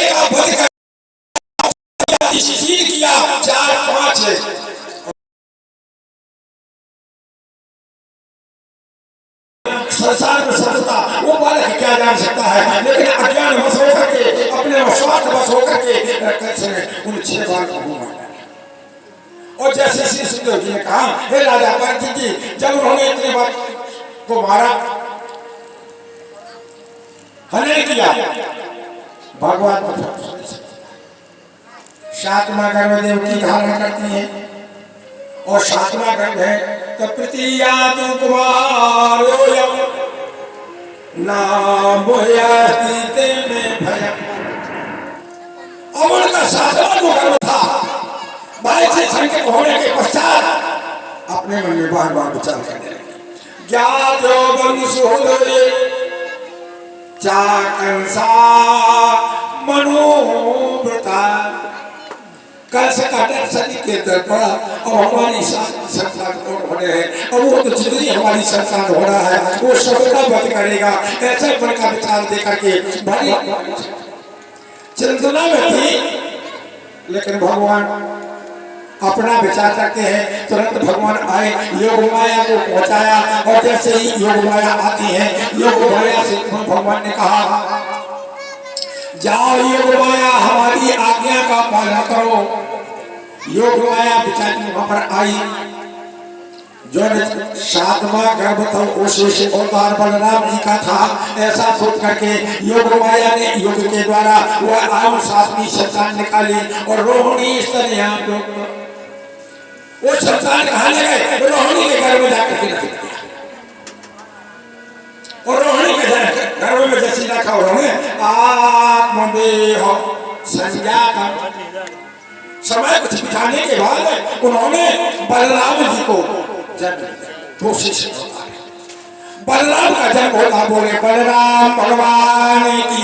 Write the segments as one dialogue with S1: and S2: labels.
S1: एक का वध कर शीशीर किया 4-5 संसार में सतता वो बालक क्या जान सकता है, लेकिन अज्ञान वश होकर के अपने स्वार्थ वश होकर के उन 6 बार को मारा। और जैसे श्री सुखदेव जी ने कहा, हे राजा परीक्षित जी, जब उन्होंने इतने बार को मारा, हनन किया, भगवान 7वां गर्भ देवकी धारण करती है और 7वां गर्भ है तो प्रतीयातु कुमारोयम नामोयास्ति में भयम। अमर का 7वां जो गर्भ था, भाई से संकट होने के पश्चात अपने मन में बार बार विचार करने लगे, ज्ञातो वंशोदये चाकंसा मनोव्रता। कल से काटे सदी के दर पर अब हमारी संतान कौन होने हैं, अब वो तो जितनी हमारी संतान हो रहा है वो सबका वध करेगा, ऐसे मन का विचार देकर के भाई चिंतना में थी। लेकिन भगवान अपना विचार करते हैं, तुरंत भगवान आए, योग माया को पहुंचाया और जैसे ही योग माया आती है, योग माया से भगवान ने कहा, जाओ योग माया हमारी आज्ञा का पालन करो। योग माया बेचारी वहां पर आई, जो 7वां गर्भ था उस अवतार बलराम जी का था, ऐसा सोच करके योग माया ने योग के द्वारा वह आम 7वीं संतान निकाली और रोहिणी स्तनयाम वो संतान कहाँ ले गए, रोहिणी के गर्भ में जाकर के रख दिया। और रोहिणी के गर्भ में जैसे रखा उन्होंने आत्मदेह संज्ञातम, समय कुछ बिताने के बाद उन्होंने बलराम जी को जन्म दिया। बलराम का जन्म होता, बोले बलराम भगवान की,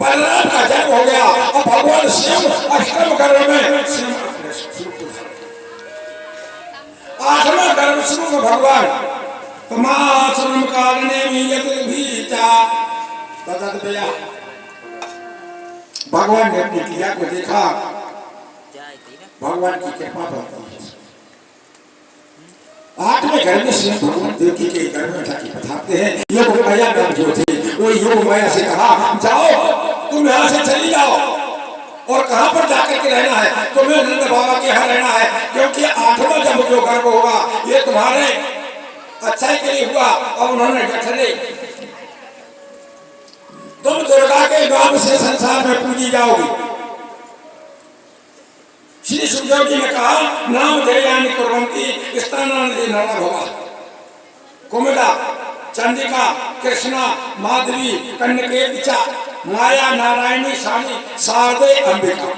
S1: बलराम का जन्म हो गया और भगवान स्वयं 8वें गर्भ में 8वां गर्भ शुरू में भगवान तमाश्रम कारणे भगवान ने अपनी क्रिया को देखा, भगवान की कृपा होती है। 8वें गर्भ में स्वयं भगवान देवकी के गर्भ में जाके पधारते हैं। योग माया नाम जो थे वो योग माया से कहा, जाओ तुम यहाँ से चली जाओ और कहाँ पर जाकर के रहना है, तुम्हें नंद बाबा के यहाँ रहना है, क्योंकि 8वां जब जो गर्भ होगा ये तुम्हारे अच्छाई के लिए हुआ। और उन्होंने गठरे तुम दुर्गा के नाम से संसार में पूजी जाओगी। श्री सुखदेव जी ने कहा, नाम देयानि कुर्वन्ति स्तनानि नरः भवा। कुमुदा, चंडिका, कृष्णा, माधवी, कन्यकेति च माया, नारायणी, शानी, शारदे, अंबिका,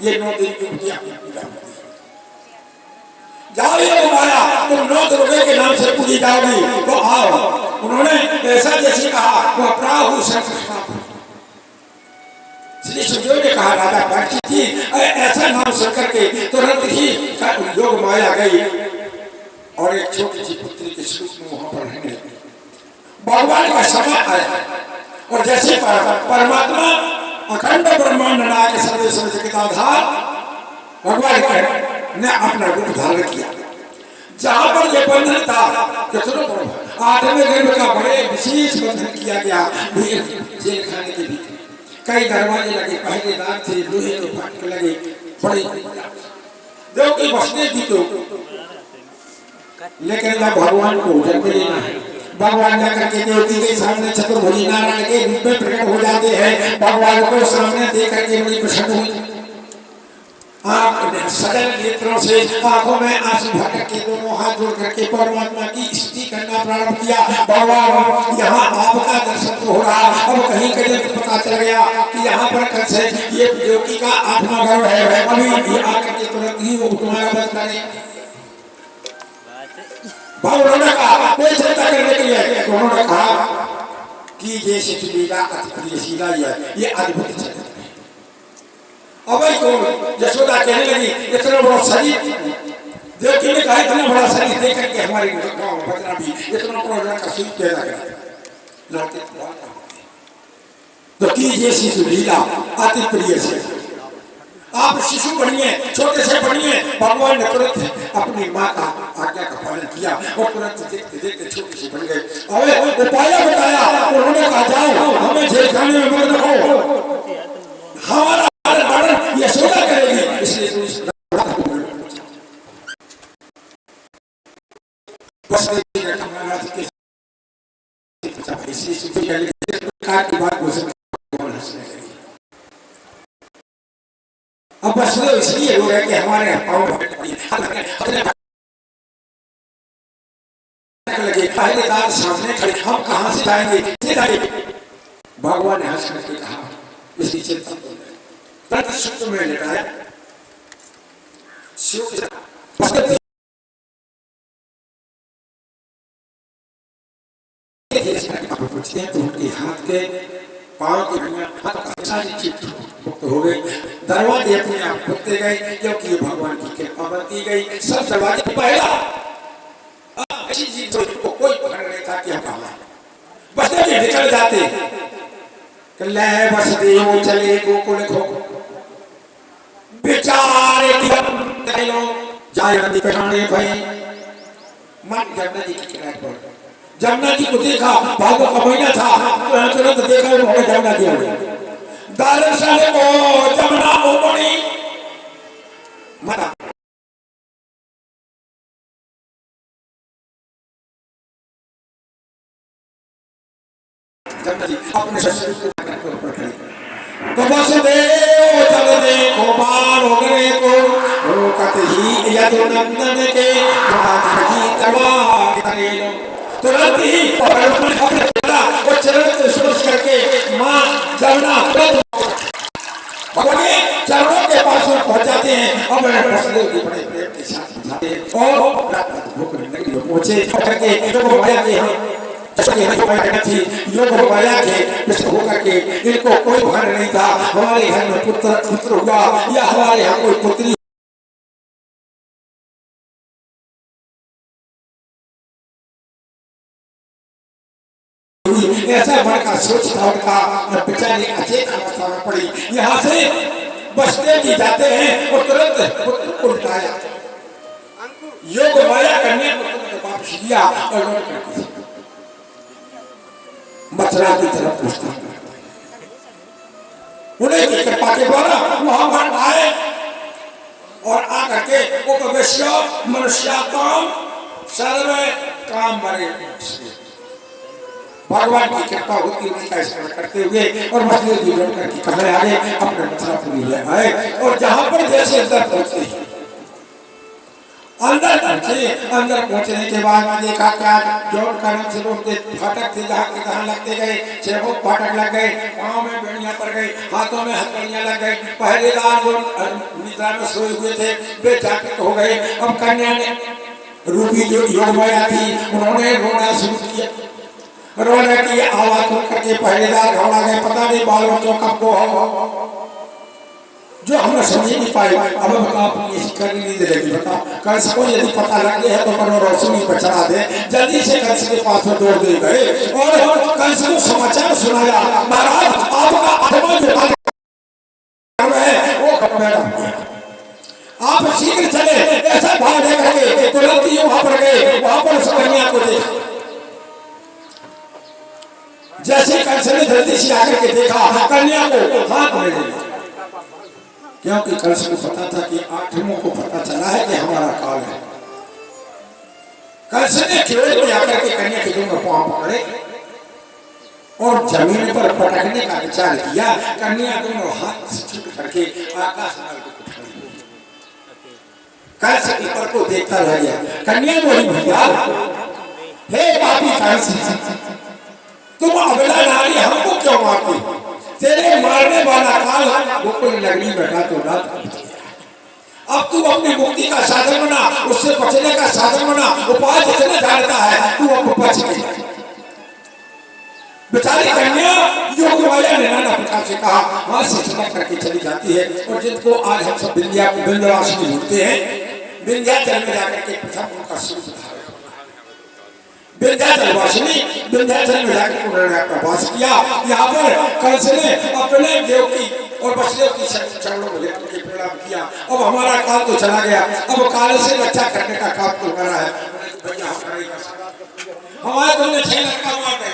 S1: ये 9 देवी की पूजा होती है। जाओ ये माया, तुम 9 दुर्गे के नाम से पूजी जाओगी तो आओ। उन्होंने ऐसा जैसे कहा, वह प्राहु संकृष्णा। श्री सुखदेव ने कहा, राजा परीक्षित जी ऐसा नाम सुन करके तुरंत ही योग माया गई और एक छोटी सी पुत्री के रूप में वहां पर रहने लगी। भगवान का समय आया और जैसे परमात्मा अखंड ब्रह्मांड नायक सर्वेश्वर जगदाधार भगवान ने अपना रूप धारण किया। जहां पर यह बंधन था, 8वें गर्भ का बड़े विशेष बंधन किया गया। जेल खाने के भीतर कई दरवाजे लगे, पहरेदार थे, लोहे के फाटक लगे, बड़े देव की बसने थी तो। लेकिन जब भगवान को जन्म लेना है, भगवान जाकर के देवकी के सामने चतुर्भुज नारायण के रूप में प्रकट हो जाते हैं। भगवान को सामने देख करके बड़ी प्रसन्न हुई, सजल नेत्रों से आंखों में आंसू भर करके दोनों हाथ जोड़ करके परमात्मा की स्तुति करना प्रारंभ किया। भगवान यहाँ आपका दर्शन तो हो रहा, अब कहीं कहीं पता चल गया कि यहाँ पर कल से ये देवकी का 8वां गर्भ है, अभी ये आकर के तुरंत ही वो तुम्हारा वध करे। भगवान ने कहा कोई चिंता करने के लिए, उन्होंने कहा कि ये शिशुलीला अतिप्रियशीला ये अद्भुत चरित्र है। अब यशोदा कहने लगी, इतना बड़ा शरीर देवकी ने कहा, इतना बड़ा शरीर देख करके हमारे गाँव बजना भी इतना बड़ा लड़का सुई पैदा कर तो कीजिए शिशु लीला अति प्रिय से। आप शिशु बनिए, छोटे से बनिए। भगवान ने तुरंत अपनी माँ का आज्ञा का पालन किया और तुरंत देखते देखते छोटे से बन गए। अबे उपाय बताया, उन्होंने कहा जाओ हमें जेल खाने में मत रखो, हमारा ये सोचा करेगी, इसलिए तुम इस अब बस इसलिए हो रहा है कि हमारे लगे पहले दांत सामने खड़े, हम कहां से जाएंगे। भगवान ने हंस करके कहा इसकी चिंता सूत्र में लिटाया पूछते हैं तो उनके हाथ के पांव के सारी चीज मुक्त हो गई। दरवाजे अपने आप खुलते गए क्योंकि भगवान की कृपा बरती गई। सब दरवाजे पहला ऐसी चीज को कोई पकड़ नहीं था कि हम बस निकल जाते। ले बस देव चले गोकुल खो बेचारे जाए नदी कटाने भाई मन जमुना जी की किनारे पर। जमुना जी को देखा, भादों का महीना था, तुरंत देखा उन्होंने जमुना जी हो दर्शन को जमुना उमड़ी मना जमुना जी अपने ससुर को तो बस देव चल देखो बार होगरे को रोकत ही यदुनंदन के की तबाह करेलो। तुरंत ही अपने चरण को स्पर्श करके मां जमुना भगवान चरणों के पास पहुंच जाते हैं और बड़े प्रेम के साथ बुझाते हैं और रात भूख नगरी में पहुंचे करके लोग माया के हैं योग माया के होकर के इनको कोई भान नहीं था। हमारे घर में पुत्र हुआ या हमारे यहाँ कोई पुत्री ऐसा मन का सोच था उनका और बेचारी अचेत अवस्था में पड़ी। यहाँ से बचते जी जाते हैं और तुरंत पुत्र को उठाया, योग माया करने को वापस दिया और लौट करके मथुरा की तरफ प्रस्थान करते। उन्हें की कृपा के द्वारा वहां पर आए और आकर के उपवेश्य मनुष्यात्म सर्व काम बरे भगवान की कृपा होती है उनका स्मरण करते हुए और मछली जी लौट करके कहाँ आ गए अपने मथुरापुरी में आए। और जहां पर जैसे अंदर पहुंचते हैं अंदर पहुंचने के बाद में देखा क्या जोड़ कर्म से लोग फाटक थे जहाँ लगते गए, छह फाटक लग गए, पाँव में बेड़ियां पड़ गई, हाथों में हथकड़ियां लग गई। पहरेदार जो निद्रा में सोए हुए थे वे जागृत हो गए। अब कन्या ने रूपी जो योग माया थी उन्होंने रोना शुरू किया। रोने की आवाज सुन करके पहरेदार घबरा गए, पता नहीं बाल बच्चों कब को हो जो हम समझ नहीं पाए। अब बताओ ये करनी नहीं देगी, बताओ कंस को यदि पता लग गया है तो करो रोशनी पर चढ़ा दे। जल्दी से कंस के पास में दौड़ दे गए और कंस को समाचार सुनाया, महाराज आपका आत्मा जो है वो आप शीघ्र चले। ऐसा भाव दे करके तुरंत ही वहां पर गए, वहां पर उस कन्या को देखा। जैसे कंस ने जल्दी से आकर के देखा कन्या को हाथ में ले लिया, क्योंकि कंस को पता था कि आठवों को पता चला है कि हमारा काल है। कंस ने खेल में आकर के कन्या के दोनों पांव पकड़े और जमीन पर पटकने का विचार किया। कन्या दोनों हाथ से छूट करके आकाश मार्ग को उठ गई। कंस ऊपर को देखता रह गया। कन्या बोली भैया हे पापी कंस, तुम अबला नारी हमको क्यों मारती? तेरे मारने वाला काल गोकुल नगरी में बैठा तो रात। अब तू अपनी मुक्ति का साधन बना, उससे बचने का साधन बना। उपाय जितना जानता है तू अब बच गया। बेचारी कन्या योग माया ने नाना प्रकार से कहा, वहां से चिंता करके चली जाती है। और जिनको आज हम सब विंध्यवासिनी बोलते हैं, विंध्याचल में जाकर के प्रथम उनका स्वरूप विंध्याचल वासिनी, विंध्याचल में जाकर उन्होंने अपना वास किया। यहाँ पर कंस ने अपने देव की और वसुदेव की चरणों में लेकर के प्रणाम किया। अब हमारा काल तो चला गया, अब काल से रक्षा करने का काम तो हमारा है। भैया हमारे तुमने 6 लड़का मार गए,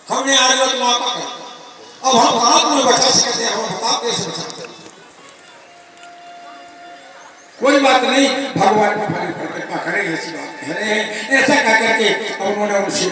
S1: हमने आज तक मौका कर, अब हम हाथ में बचा सकते हैं, हम बताओ कैसे बचा सकते हैं? कोई बात नहीं, भगवान को कृपा करें, ऐसी बात कह रहे हैं। ऐसा कह करके उन्होंने उनसे